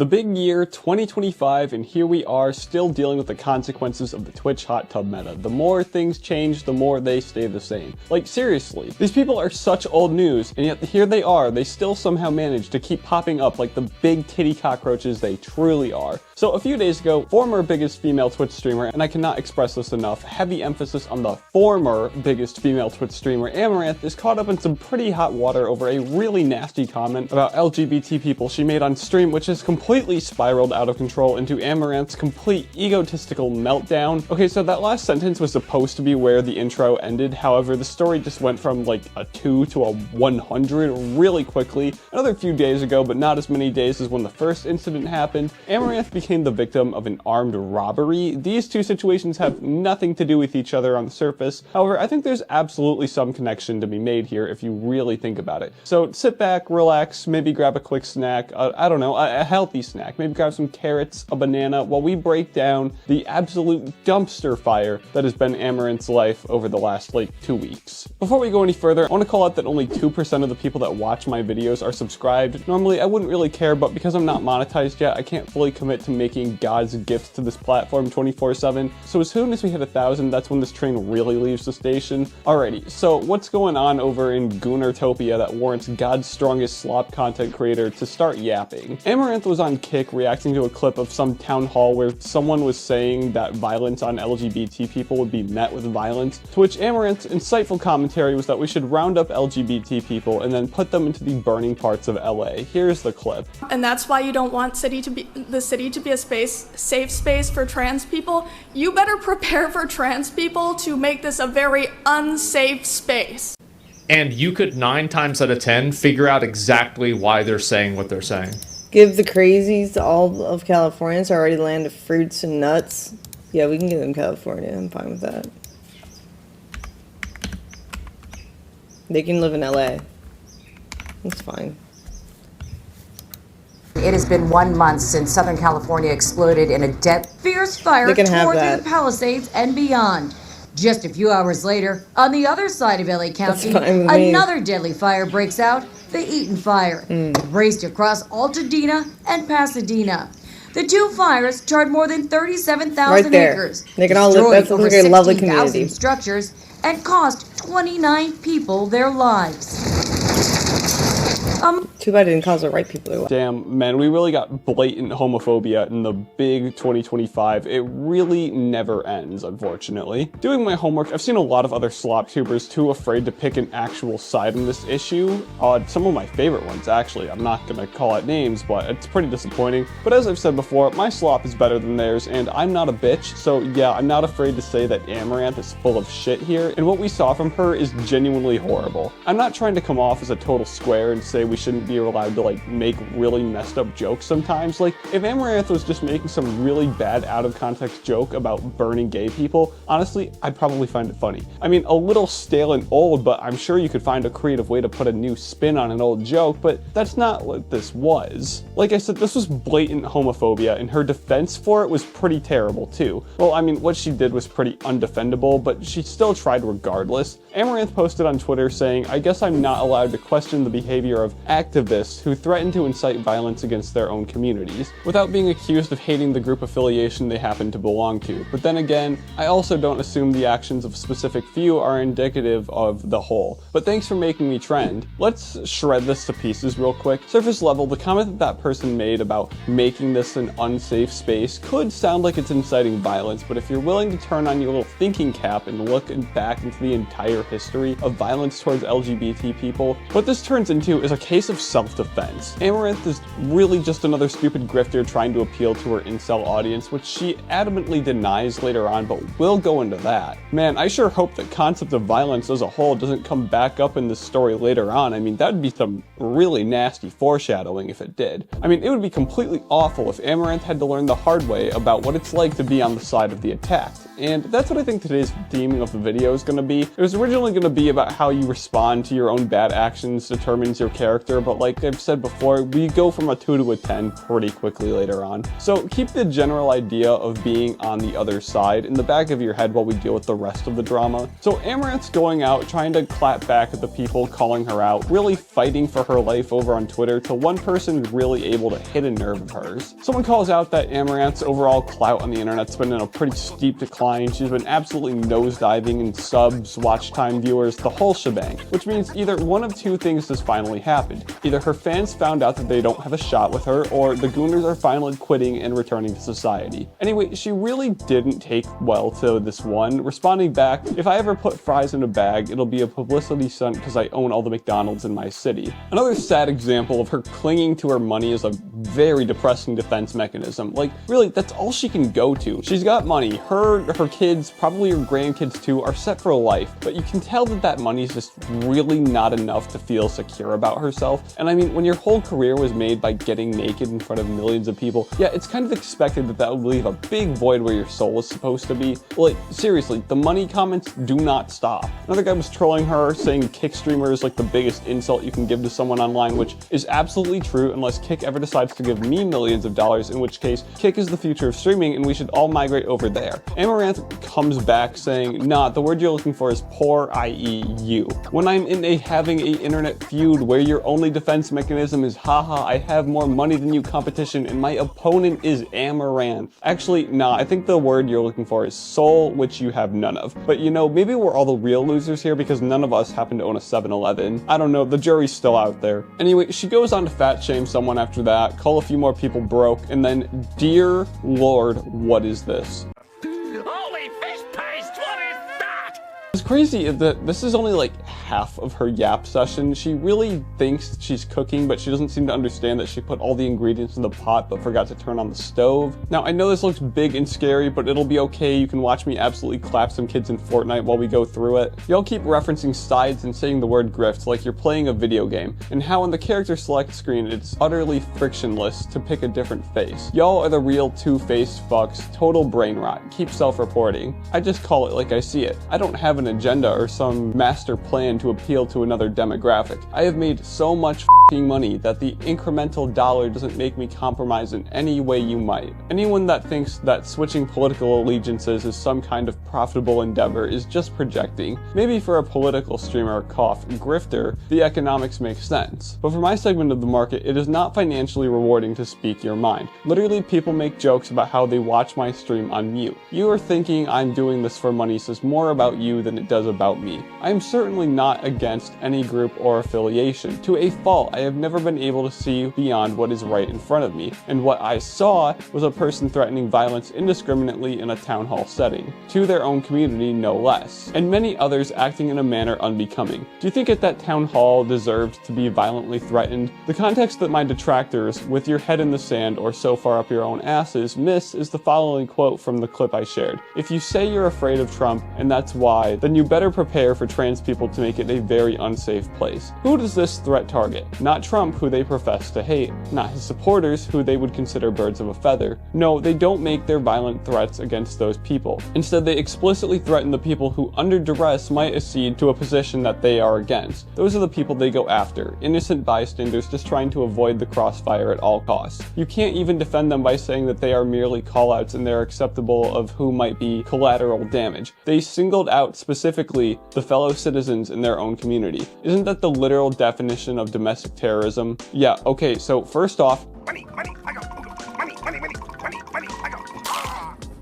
The big year 2025, and here we are still dealing with the consequences of the Twitch hot tub meta. The more things change, the more they stay the same. Like, seriously, these people are such old news, and yet here they are, they still somehow manage to keep popping up like the big titty cockroaches they truly are. So a few days ago, former biggest female Twitch streamer, and I cannot express this enough, heavy emphasis on the former biggest female Twitch streamer, Amouranth, is caught up in some pretty hot water over a really nasty comment about LGBT people she made on stream, which is completely spiraled out of control into Amouranth's complete egotistical meltdown. Okay, so that last sentence was supposed to be where the intro ended, however, the story just went from like a 2 to a 100 really quickly. Another few days ago, but not as many days as when the first incident happened, Amouranth became the victim of an armed robbery. These two situations have nothing to do with each other on the surface. However, I think there's absolutely some connection to be made here if you really think about it. So sit back, relax, maybe grab a quick snack, I don't know, a healthy snack, maybe grab some carrots, a banana, while we break down the absolute dumpster fire that has been Amouranth's life over the last like 2 weeks. Before we go any further, I want to call out that only 2% of the people that watch my videos are subscribed. Normally I wouldn't really care, but because I'm not monetized yet, I can't fully commit to making God's gifts to this platform 24/7. So as soon as we hit 1,000, that's when this train really leaves the station. Alrighty, so what's going on over in Goonertopia that warrants God's strongest slop content creator to start yapping? Amouranth was on Kick reacting to a clip of some town hall where someone was saying that violence on LGBT people would be met with violence, to which Amouranth's insightful commentary was that we should round up LGBT people and then put them into the burning parts of LA. Here's the clip. And that's why you don't want the city to be a safe space for trans people. You better prepare for trans people to make this a very unsafe space. And you could 9 times out of 10 figure out exactly why they're saying what they're saying. Give the crazies all of California. It's already land of fruits and nuts. Yeah, we can give them California. I'm fine with that. They can live in LA. That's fine. It has been 1 month since Southern California exploded in a fierce fire tore through the Palisades and beyond. Just a few hours later, on the other side of LA County, another deadly fire breaks out, the Eaton Fire, raced across Altadena and Pasadena. The two fires charred more than 37,000 acres, they can all live. That's over a lovely community. 16,000 structures, and cost 29 people their lives. Too bad it didn't cause the right people to. Damn, man, we really got blatant homophobia in the big 2025. It really never ends, unfortunately. Doing my homework, I've seen a lot of other slop tubers too afraid to pick an actual side in this issue. Some of my favorite ones, actually. I'm not gonna call out names, but it's pretty disappointing. But as I've said before, my slop is better than theirs, and I'm not a bitch, so yeah, I'm not afraid to say that Amouranth is full of shit here, and what we saw from her is genuinely horrible. I'm not trying to come off as a total square and say we shouldn't be allowed to like make really messed up jokes sometimes. Like, if Amouranth was just making some really bad out of context joke about burning gay people, honestly, I'd probably find it funny. I mean, a little stale and old, but I'm sure you could find a creative way to put a new spin on an old joke, but that's not what this was. Like I said, this was blatant homophobia, and her defense for it was pretty terrible too. Well, I mean, what she did was pretty undefendable, but she still tried regardless. Amouranth posted on Twitter saying, "I guess I'm not allowed to question the behavior of activists who threaten to incite violence against their own communities, without being accused of hating the group affiliation they happen to belong to. But then again, I also don't assume the actions of a specific few are indicative of the whole. But thanks for making me trend." Let's shred this to pieces real quick. Surface level, the comment that person made about making this an unsafe space could sound like it's inciting violence, but if you're willing to turn on your little thinking cap and look back into the entire history of violence towards LGBT people, what this turns into is a case of self-defense. Amouranth is really just another stupid grifter trying to appeal to her incel audience, which she adamantly denies later on, but we'll go into that. Man, I sure hope the concept of violence as a whole doesn't come back up in this story later on. I mean, that'd be some really nasty foreshadowing if it did. I mean, it would be completely awful if Amouranth had to learn the hard way about what it's like to be on the side of the attacked. And that's what I think today's theming of the video is going to be. It was originally going to be about how you respond to your own bad actions determines your character, but like I've said before, we go from a 2 to a 10 pretty quickly later on. So keep the general idea of being on the other side in the back of your head while we deal with the rest of the drama. So Amouranth's going out trying to clap back at the people calling her out, really fighting for her life over on Twitter, till one person really able to hit a nerve of hers. Someone calls out that Amouranth's overall clout on the internet's been in a pretty steep decline. She's been absolutely nosediving in subs, watch time, viewers, the whole shebang, which means either one of two things has finally happened. Either her fans found out that they don't have a shot with her, or the gooners are finally quitting and returning to society. Anyway, she really didn't take well to this one, responding back, "If I ever put fries in a bag, it'll be a publicity stunt because I own all the McDonald's in my city." Another sad example of her clinging to her money is a very depressing defense mechanism. Like, really, that's all she can go to. She's got money. Her kids, probably her grandkids too, are set for life, but you can tell that that money is just really not enough to feel secure about herself. And I mean, when your whole career was made by getting naked in front of millions of people, yeah, it's kind of expected that that would leave a big void where your soul is supposed to be. Like, seriously, the money comments do not stop. Another guy was trolling her, saying Kick streamer is like the biggest insult you can give to someone online, which is absolutely true unless Kick ever decides to give me millions of dollars, in which case Kick is the future of streaming and we should all migrate over there. Amouranth comes back saying, "Nah, the word you're looking for is poor, i.e. you. When I'm in having a internet feud where your only defense mechanism is haha, I have more money than you competition and my opponent is Amouranth." Actually, nah, I think the word you're looking for is soul, which you have none of. But you know, maybe we're all the real losers here because none of us happen to own a 7-Eleven. I don't know, the jury's still out there. Anyway, she goes on to fat shame someone after that, call a few more people broke, and then, "Dear Lord, what is this?" Holy fish paste, what is that? It's crazy that this is only like half of her yap session. She really thinks she's cooking, but she doesn't seem to understand that she put all the ingredients in the pot but forgot to turn on the stove. Now, I know this looks big and scary, but it'll be okay. You can watch me absolutely clap some kids in Fortnite while we go through it. Y'all keep referencing sides and saying the word grift like you're playing a video game, and how on the character select screen it's utterly frictionless to pick a different face. Y'all are the real two-faced fucks, total brain rot. Keep self-reporting. I just call it like I see it. I don't have an agenda or some master plan to appeal to another demographic. I have made so much money that the incremental dollar doesn't make me compromise in any way you might. Anyone that thinks that switching political allegiances is some kind of profitable endeavor is just projecting. Maybe for a political streamer, cough, grifter, the economics make sense. But for my segment of the market, it is not financially rewarding to speak your mind. Literally, people make jokes about how they watch my stream on mute. You are thinking I'm doing this for money says more about you than it does about me. I am certainly not against any group or affiliation. To a fault, I have never been able to see beyond what is right in front of me, and what I saw was a person threatening violence indiscriminately in a town hall setting, to their own community no less, and many others acting in a manner unbecoming. Do you think at that town hall deserved to be violently threatened? The context that my detractors, with your head in the sand or so far up your own asses, miss is the following quote from the clip I shared. "If you say you're afraid of Trump, and that's why, then you better prepare for trans people to make it a very unsafe place." Who does this threat target? Not Trump, who they profess to hate. Not his supporters, who they would consider birds of a feather. No, they don't make their violent threats against those people. Instead, they explicitly threaten the people who, under duress, might accede to a position that they are against. Those are the people they go after, innocent bystanders just trying to avoid the crossfire at all costs. You can't even defend them by saying that they are merely callouts and they're acceptable of who might be collateral damage. They singled out specifically the fellow citizens in their own community. Isn't that the literal definition of domestic terrorism? Yeah, okay, so first off, Money, I got money, I got.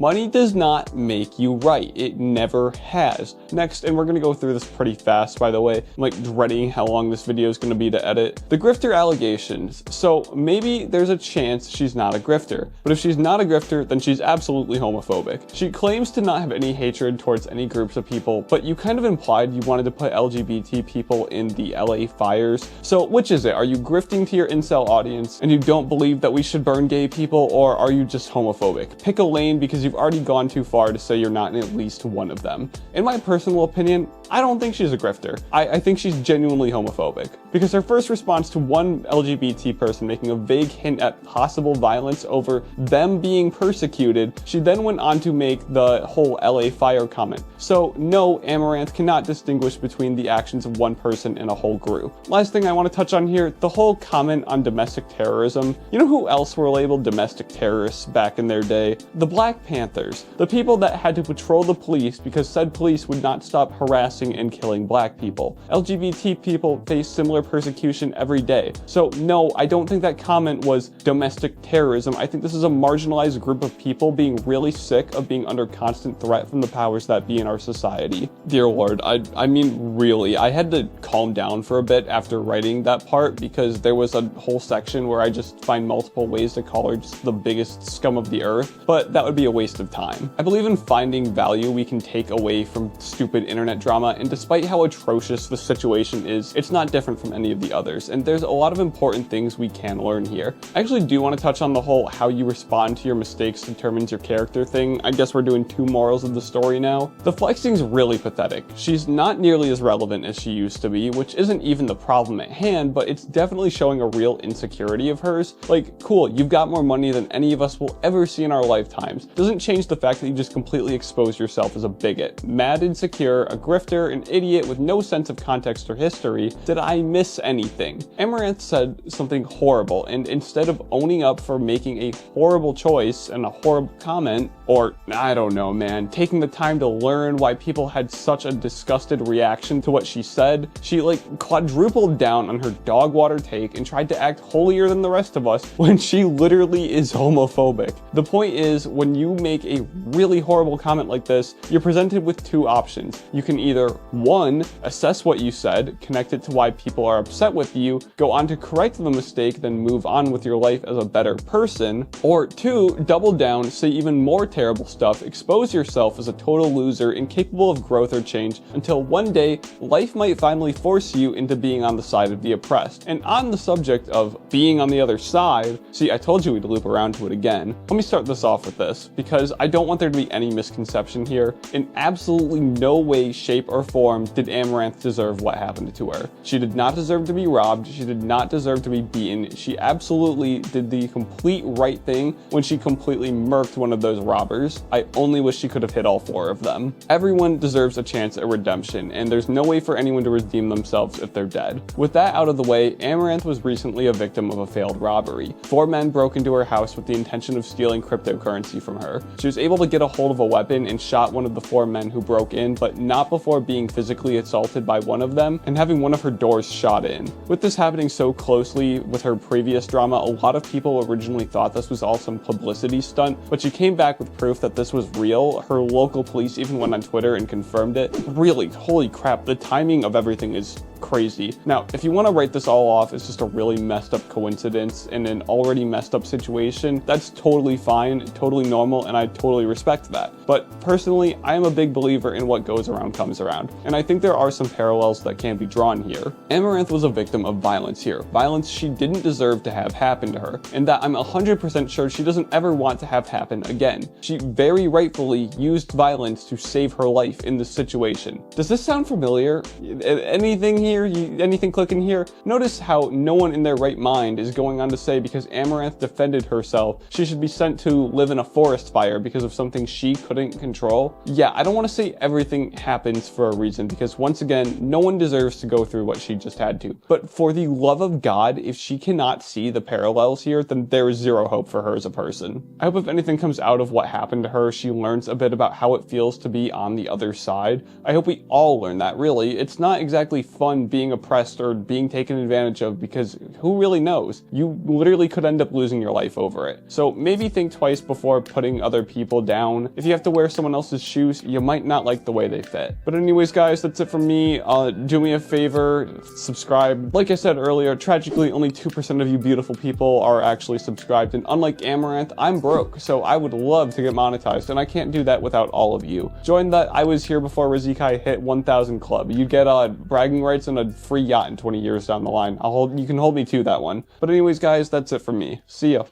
money does not make you right. It never has. Next, and we're gonna go through this pretty fast, by the way. I'm like dreading how long this video is gonna be to edit. The grifter allegations. So maybe there's a chance she's not a grifter, but if she's not a grifter, then she's absolutely homophobic. She claims to not have any hatred towards any groups of people, but you kind of implied you wanted to put LGBT people in the LA fires. So which is it? Are you grifting to your incel audience and you don't believe that we should burn gay people, or are you just homophobic? Pick a lane because you've you've already gone too far to say you're not in at least one of them. In my personal opinion, I don't think she's a grifter. I think she's genuinely homophobic. Because her first response to one LGBT person making a vague hint at possible violence over them being persecuted, she then went on to make the whole LA fire comment. So no, Amouranth cannot distinguish between the actions of one person and a whole group. Last thing I want to touch on here, the whole comment on domestic terrorism. You know who else were labeled domestic terrorists back in their day? The Black Panthers. The people that had to patrol the police because said police would not stop harassing and killing black people. LGBT people face similar persecution every day. So no, I don't think that comment was domestic terrorism. I think this is a marginalized group of people being really sick of being under constant threat from the powers that be in our society. Dear Lord, I mean really, I had to calm down for a bit after writing that part because there was a whole section where I just find multiple ways to call her just the biggest scum of the earth, but that would be a waste of time. I believe in finding value we can take away from stupid internet drama, and despite how atrocious the situation is, it's not different from any of the others, and there's a lot of important things we can learn here. I actually do want to touch on the whole how you respond to your mistakes determines your character thing. I guess we're doing two morals of the story now. The flexing's really pathetic. She's not nearly as relevant as she used to be, which isn't even the problem at hand, but it's definitely showing a real insecurity of hers. Like, cool, you've got more money than any of us will ever see in our lifetimes. Doesn't change the fact that you just completely expose yourself as a bigot. Mad, insecure, a grifter, an idiot with no sense of context or history. Did I miss anything? Amouranth said something horrible, and instead of owning up for making a horrible choice and a horrible comment, or I don't know, man, taking the time to learn why people had such a disgusted reaction to what she said, she like quadrupled down on her dog water take and tried to act holier than the rest of us when she literally is homophobic. The point is, when you make a really horrible comment like this, you're presented with two options. You can either, one, assess what you said, connect it to why people are upset with you, go on to correct the mistake, then move on with your life as a better person, or two, double down, say even more terrible stuff, expose yourself as a total loser, incapable of growth or change, until one day, life might finally force you into being on the side of the oppressed. And on the subject of being on the other side, see, I told you we'd loop around to it again. Let me start this off with this, because I don't want there to be any misconception here. In absolutely no way, shape, or form did Amouranth deserve what happened to her. She did not deserve to be robbed. She did not deserve to be beaten. She absolutely did the complete right thing when she completely murked one of those robbers. I only wish she could have hit all four of them. Everyone deserves a chance at redemption, and there's no way for anyone to redeem themselves if they're dead. With that out of the way, Amouranth was recently a victim of a failed robbery. 4 men broke into her house with the intention of stealing cryptocurrency from her. She was able to get a hold of a weapon and shot one of the 4 men who broke in, but not before being physically assaulted by one of them and having one of her doors shot in. With this happening so closely with her previous drama, a lot of people originally thought this was all some publicity stunt, but she came back with proof that this was real. Her local police even went on Twitter and confirmed it. Really, holy crap, the timing of everything is crazy. Now, if you want to write this all off as just a really messed up coincidence in an already messed up situation, that's totally fine, totally normal, and I totally respect that. But personally, I am a big believer in what goes around comes around, and I think there are some parallels that can be drawn here. Amouranth was a victim of violence here, violence she didn't deserve to have happen to her, and that I'm 100% sure she doesn't ever want to have happen again. She very rightfully used violence to save her life in this situation. Does this sound familiar? Anything here? Anything clicking here? Notice how no one in their right mind is going on to say because Amouranth defended herself, she should be sent to live in a forest fire because of something she couldn't control. Yeah, I don't want to say everything happens for a reason, because once again, no one deserves to go through what she just had to. But for the love of God, if she cannot see the parallels here, then there is zero hope for her as a person. I hope if anything comes out of what happened to her, she learns a bit about how it feels to be on the other side. I hope we all learn that, really. It's not exactly fun being oppressed or being taken advantage of, because who really knows? You literally could end up losing your life over it. So maybe think twice before putting other people down. If you have to wear someone else's shoes, you might not like the way they fit. But anyways, guys, that's it from me. Do me a favor, subscribe. Like I said earlier, tragically, only 2% of you beautiful people are actually subscribed, and unlike Amouranth, I'm broke, so I would love to get monetized, and I can't do that without all of you. Join that I was here before Rizikai hit 1,000 club. You get bragging rights and a free yacht in 20 years down the line. You can hold me to that one. But anyways, guys, that's it from me. See ya.